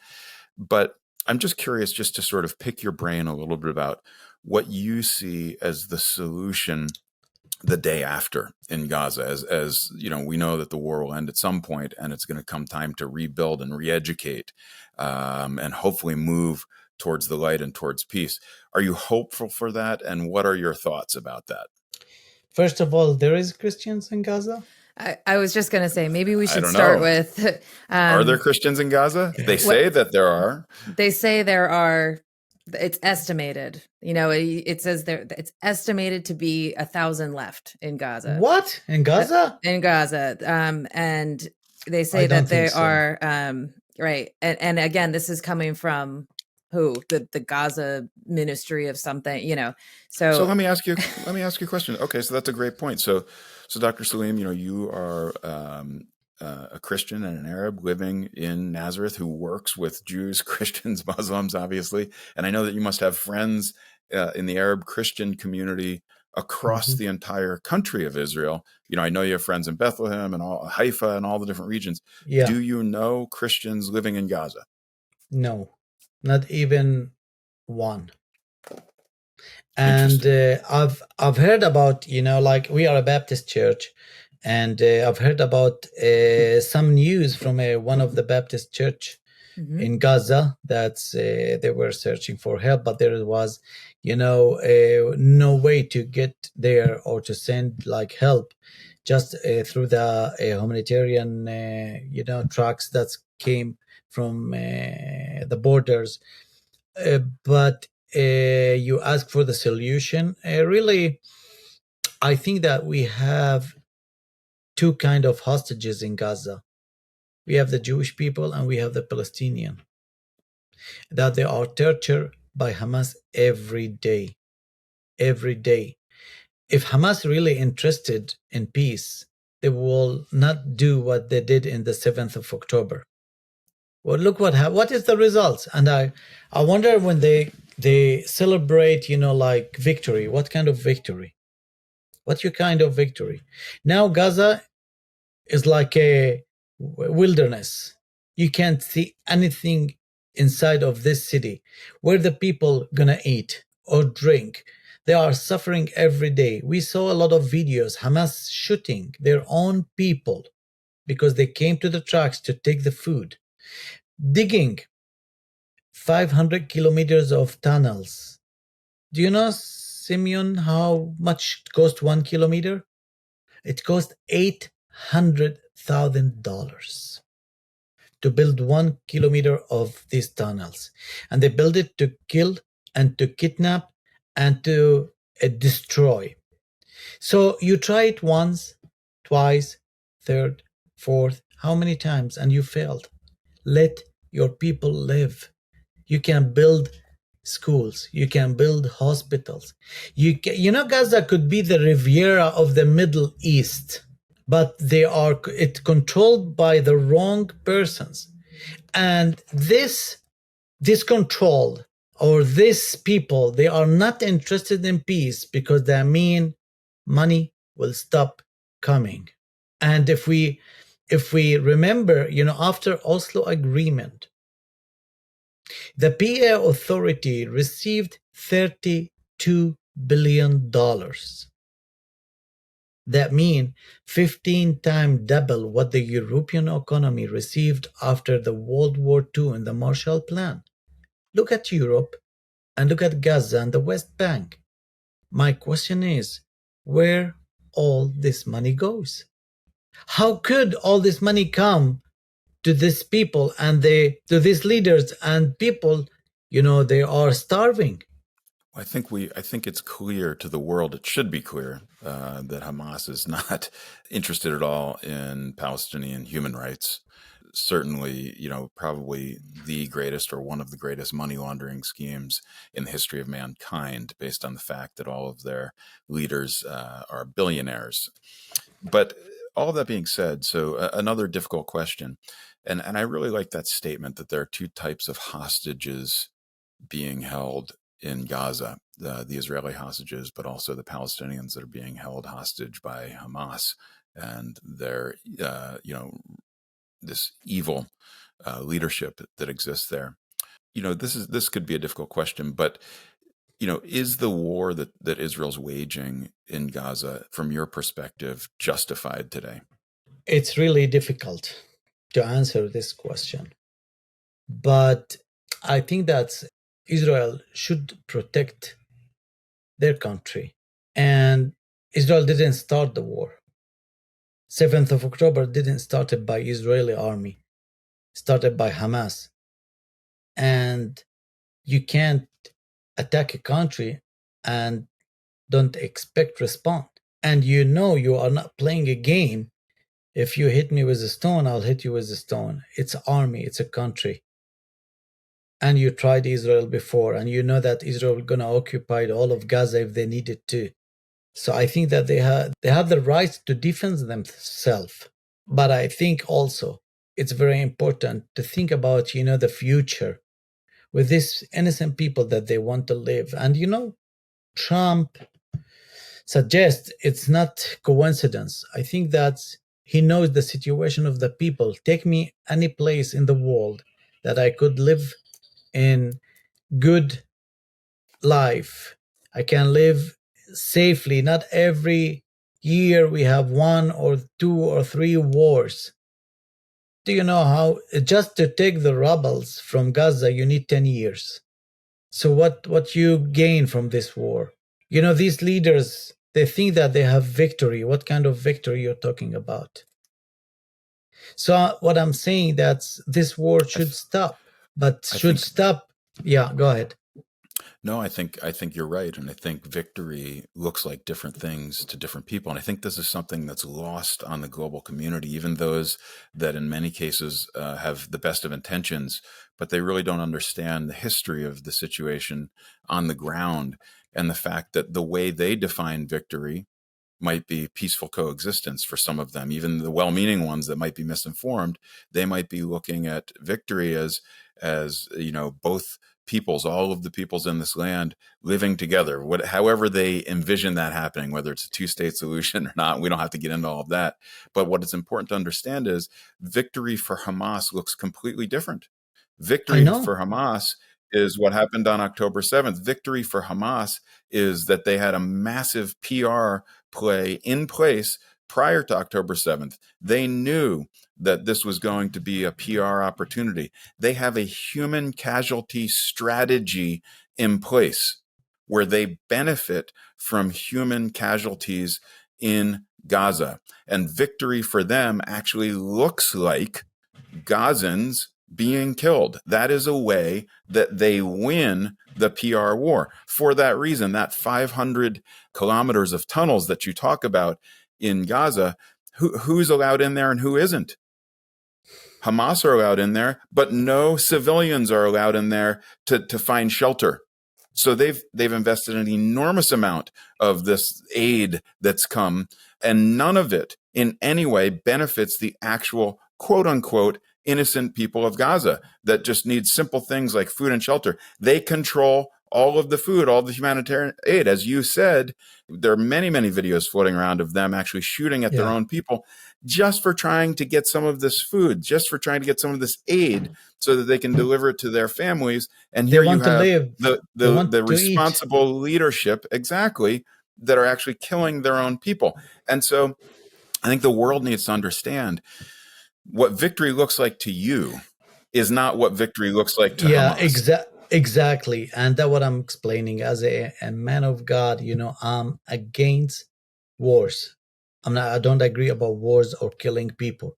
But I'm just curious, just to sort of pick your brain a little bit about what you see as the solution the day after in Gaza, as we know that the war will end at some point and it's going to come time to rebuild and re-educate and hopefully move towards the light and towards peace. Are you hopeful for that? And what are your thoughts about that? First of all, there is Christians in Gaza. I was just going to say, maybe we should start with... are there Christians in Gaza? They say that there are. They say there are. It's estimated, it says there it's estimated to be 1,000 left in Gaza. What? In Gaza? In Gaza. And they say that there are, right. And again, this is coming from who? The Gaza Ministry of something, So let me ask you a question. Okay, so that's a great point. So Dr. Saleem, you are a Christian and an Arab living in Nazareth who works with Jews, Christians, Muslims, obviously. And I know that you must have friends in the Arab Christian community across the entire country of Israel. I know you have friends in Bethlehem and Haifa and all the different regions. Yeah. Do you know Christians living in Gaza? No, not even one. And I've heard about, like we are a Baptist church. And I've heard about some news from one of the Baptist church in Gaza that they were searching for help, but there was, no way to get there or to send like help, just through the humanitarian, trucks that came from the borders. But you ask for the solution. Really, I think that we have two kind of hostages in Gaza. We have the Jewish people and we have the Palestinian. That they are tortured by Hamas every day. Every day. If Hamas really interested in peace, they will not do what they did in the 7th of October. Well, look what is the results? And I wonder when they celebrate, like victory, what kind of victory? What's your kind of victory? Now Gaza is like a wilderness. You can't see anything inside of this city. Where the people gonna eat or drink? They are suffering every day. We saw a lot of videos, Hamas shooting their own people because they came to the tracks to take the food. Digging 500 kilometers of tunnels. Do you know, Simeon, how much it cost 1 kilometer? It cost $800,000. to build 1 kilometer of these tunnels. And they build it to kill and to kidnap and to destroy. So you try it once, twice, third, fourth, how many times, and you failed. Let your people live. You can build schools. You can build hospitals. Gaza could be the Riviera of the Middle East, but it's controlled by the wrong persons. And this control, or this people, they are not interested in peace because that mean money will stop coming. And if we remember, after Oslo Agreement, the PA Authority received $32 billion. That means 15 times double what the European economy received after the World War II and the Marshall Plan. Look at Europe and look at Gaza and the West Bank. My question is, where all this money goes? How could all this money come to these people and to these leaders and people, they are starving? I think it's clear to the world, it should be clear, that Hamas is not interested at all in Palestinian human rights. Certainly, probably the greatest or one of the greatest money laundering schemes in the history of mankind, based on the fact that all of their leaders are billionaires. But all of that being said, so another difficult question, and I really like that statement that there are two types of hostages being held in Gaza, the Israeli hostages, but also the Palestinians that are being held hostage by Hamas and their, this evil leadership that exists there. This could be a difficult question, but is the war that Israel's waging in Gaza, from your perspective, justified today? It's really difficult to answer this question, but I think that Israel should protect their country. And Israel didn't start the war. 7th of October didn't start it by Israeli army, started by Hamas. And you can't attack a country and don't expect response. And you are not playing a game. If you hit me with a stone, I'll hit you with a stone. It's an army, it's a country. And you tried Israel before, and you know that Israel is going to occupy all of Gaza if they needed to. So I think that they have the right to defend themselves. But I think also it's very important to think about, the future with these innocent people that they want to live. And, Trump suggests it's not coincidence. I think that he knows the situation of the people. Take me any place in the world that I could live in good life. I can live safely. Not every year we have 1 or 2 or 3 wars. Do you know how just to take the rebels from Gaza you need 10 years? So what you gain from this war? These leaders, they think that they have victory. What kind of victory you're talking about? So what I'm saying that this war should stop, but stop. Yeah, go ahead. No, I think you're right, and I think victory looks like different things to different people, and I think this is something that's lost on the global community, even those that in many cases have the best of intentions, but they really don't understand the history of the situation on the ground, and the fact that the way they define victory might be peaceful coexistence for some of them. Even the well-meaning ones that might be misinformed, they might be looking at victory as both peoples, all of the peoples in this land living together, however they envision that happening, whether it's a 2-state solution or not. We don't have to get into all of that. But what is important to understand is victory for Hamas looks completely different. Victory for Hamas is what happened on October 7th. Victory for Hamas is that they had a massive PR play in place prior to October 7th. They knew that this was going to be a PR opportunity. They have a human casualty strategy in place where they benefit from human casualties in Gaza. And victory for them actually looks like Gazans being killed. That is a way that they win the PR war. For that reason, that 500 kilometers of tunnels that you talk about in Gaza, who's allowed in there and who isn't? Hamas are allowed in there, but no civilians are allowed in there to find shelter. So they've invested an enormous amount of this aid that's come, and none of it in any way benefits the actual quote unquote innocent people of Gaza that just need simple things like food and shelter. They control all of the food, all the humanitarian aid. As you said, there are many, many videos floating around of them actually shooting at their own people just for trying to get some of this food, just for trying to get some of this aid so that they can deliver it to their families. And here you have the responsible leadership, exactly, that are actually killing their own people. And so I think the world needs to understand what victory looks like to you is not what victory looks like to Hamas. Exactly. And that's what I'm explaining. As a man of God, I'm against wars. I don't agree about wars or killing people.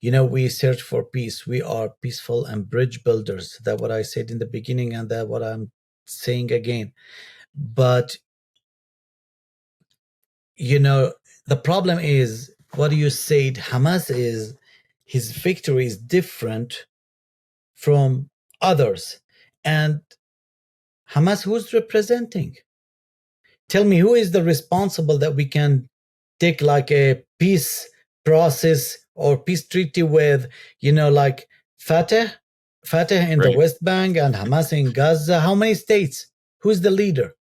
We search for peace. We are peaceful and bridge builders. That's what I said in the beginning, and that's what I'm saying again. But, the problem is what you said, Hamas his victory is different from others. And Hamas, who's representing? Tell me, who is the responsible that we can take like a peace process or peace treaty with, like Fatah in the West Bank and Hamas in Gaza? How many states? Who's the leader?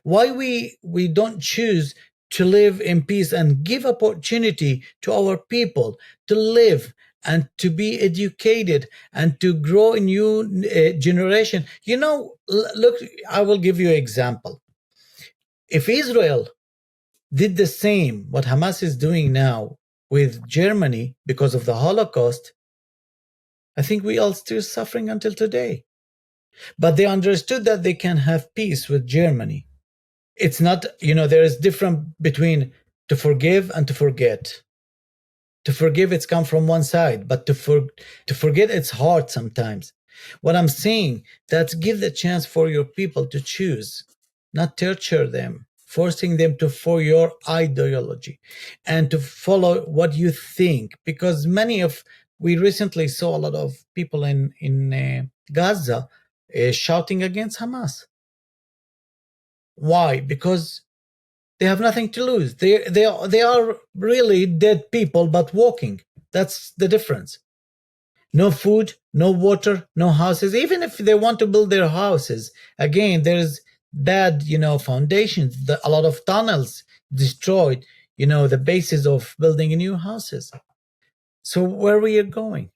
Why we don't choose to live in peace and give opportunity to our people to live and to be educated and to grow a new generation? Look, I will give you an example. If Israel did the same, what Hamas is doing now with Germany because of the Holocaust, I think we are still suffering until today. But they understood that they can have peace with Germany. It's not, there is difference between to forgive and to forget. To forgive, it's come from one side, but to forget, it's hard sometimes. What I'm saying, that's give the chance for your people to choose, not torture them, forcing them for your ideology and to follow what you think. Because we recently saw a lot of people in Gaza shouting against Hamas. Why? Because they have nothing to lose. They are really dead people, but walking. That's the difference. No food, no water, no houses. Even if they want to build their houses, again, there's bad, foundations. A lot of tunnels destroyed. The basis of building new houses. So where we are going?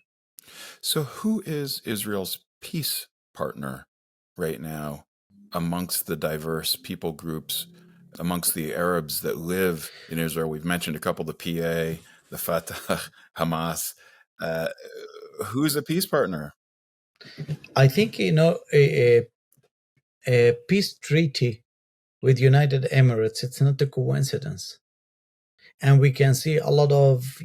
So who is Israel's peace partner right now amongst the diverse people groups, amongst the Arabs that live in Israel? We've mentioned a couple, the PA, the Fatah, Hamas. Who's a peace partner? I think, a peace treaty with United Emirates, it's not a coincidence. And we can see a lot of,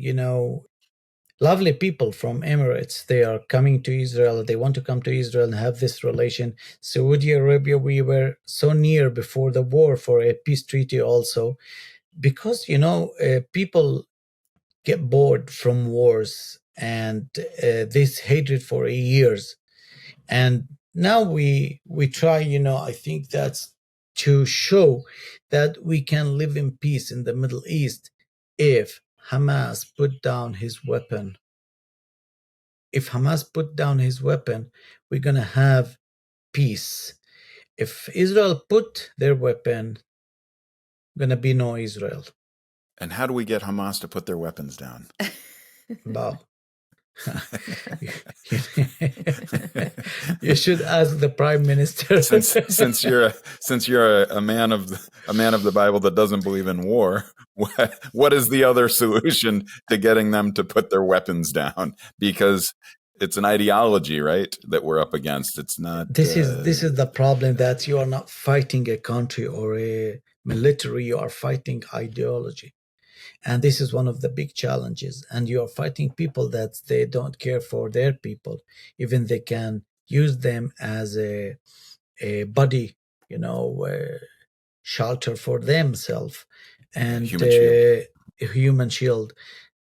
lovely people from Emirates. They are coming to Israel. They want to come to Israel and have this relation. Saudi Arabia, we were so near before the war for a peace treaty also, because, people get bored from wars and this hatred for years. And now we try, I think that's to show that we can live in peace in the Middle East if Hamas put down his weapon. If Hamas put down his weapon, we're going to have peace. If Israel put their weapon, going to be no Israel. And how do we get Hamas to put their weapons down? Wow. You should ask the Prime Minister. since you're a man of the Bible that doesn't believe in war, what is the other solution to getting them to put their weapons down? Because it's an ideology, right, that we're up against. It's not. This is the problem, that you are not fighting a country or a military. You are fighting ideology. And this is one of the big challenges. And you are fighting people that they don't care for their people, even they can use them as a body, shelter for themselves, and human shield. a human shield.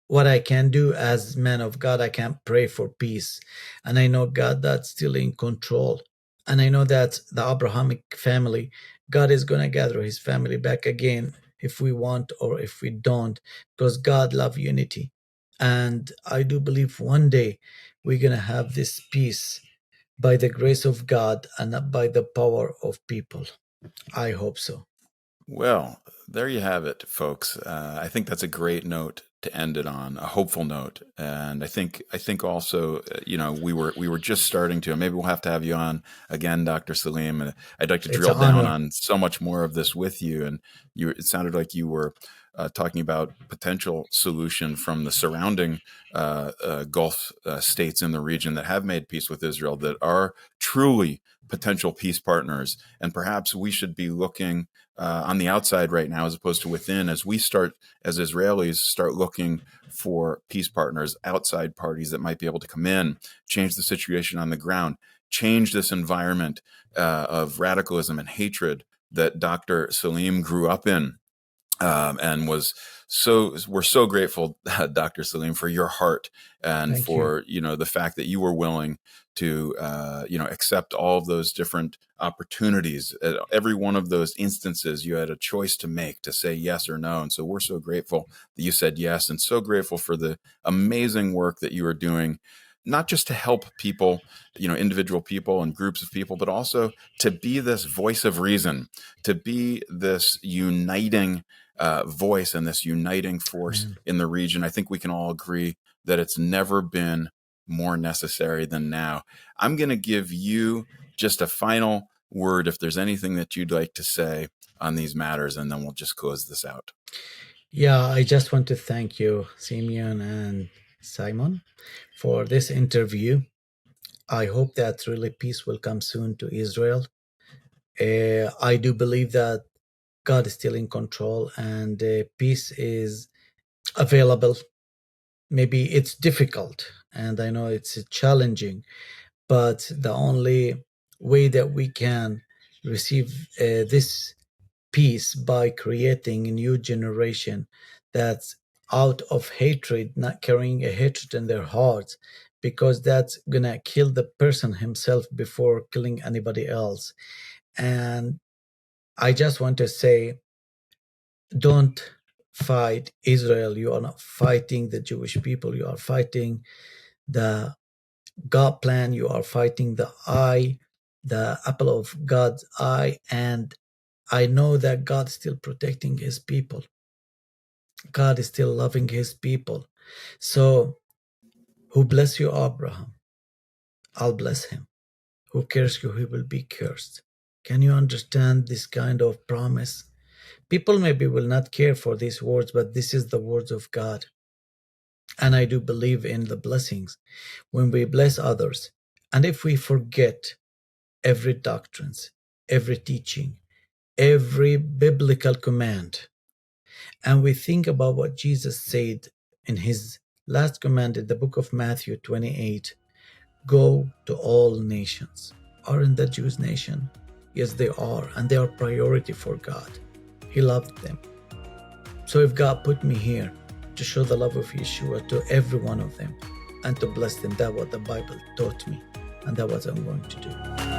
What I can do as man of God, I can pray for peace. And I know God that's still in control. And I know that the Abrahamic family, God is going to gather his family back again if we want or if we don't, because God loves unity. And I do believe one day we're going to have this peace by the grace of God and not by the power of people. I hope so. Well, there you have it, folks. I think that's a great note to end it on, a hopeful note. And I think also, we were just starting to, and maybe we'll have to have you on again, Dr. Saleem. And I'd like to drill down on so much more of this with you. And it sounded like you were talking about potential solution from the surrounding Gulf states in the region that have made peace with Israel, that are truly potential peace partners. And perhaps we should be looking on the outside right now, as opposed to within, as we start, as Israelis, start looking for peace partners, outside parties that might be able to come in, change the situation on the ground, change this environment of radicalism and hatred that Dr. Saleem grew up in. And we're so grateful, Dr. Saleem, for your heart and Thank for, the fact that you were willing to, accept all of those different opportunities. At every one of those instances, you had a choice to make, to say yes or no. And so we're so grateful that you said yes, and so grateful for the amazing work that you are doing, not just to help people, individual people and groups of people, but also to be this voice of reason, to be this uniting voice and this uniting force in the region. I think we can all agree that it's never been more necessary than now. I'm going to give you just a final word, if there's anything that you'd like to say on these matters, and then we'll just close this out. Yeah, I just want to thank you, Simeon and Simon, for this interview. I hope that really peace will come soon to Israel. I do believe that God is still in control, and peace is available. Maybe it's difficult, and I know it's challenging, but the only way that we can receive this peace by creating a new generation that's out of hatred, not carrying a hatred in their hearts, because that's gonna kill the person himself before killing anybody else. And I just want to say, don't fight Israel. You are not fighting the Jewish people. You are fighting the God plan. You are fighting the apple of God's eye. And I know that God is still protecting his people. God is still loving his people. So, who bless you, Abraham? I'll bless him. Who curse you, he will be cursed. Can you understand this kind of promise? People maybe will not care for these words, but this is the words of God. And I do believe in the blessings when we bless others. And if we forget every doctrine, every teaching, every biblical command, and we think about what Jesus said in his last command in the book of Matthew 28, go to all nations. Aren't the Jews nation? Yes, they are, and they are priority for God. He loved them. So if God put me here to show the love of Yeshua to every one of them and to bless them, that's what the Bible taught me, and that's what I'm going to do.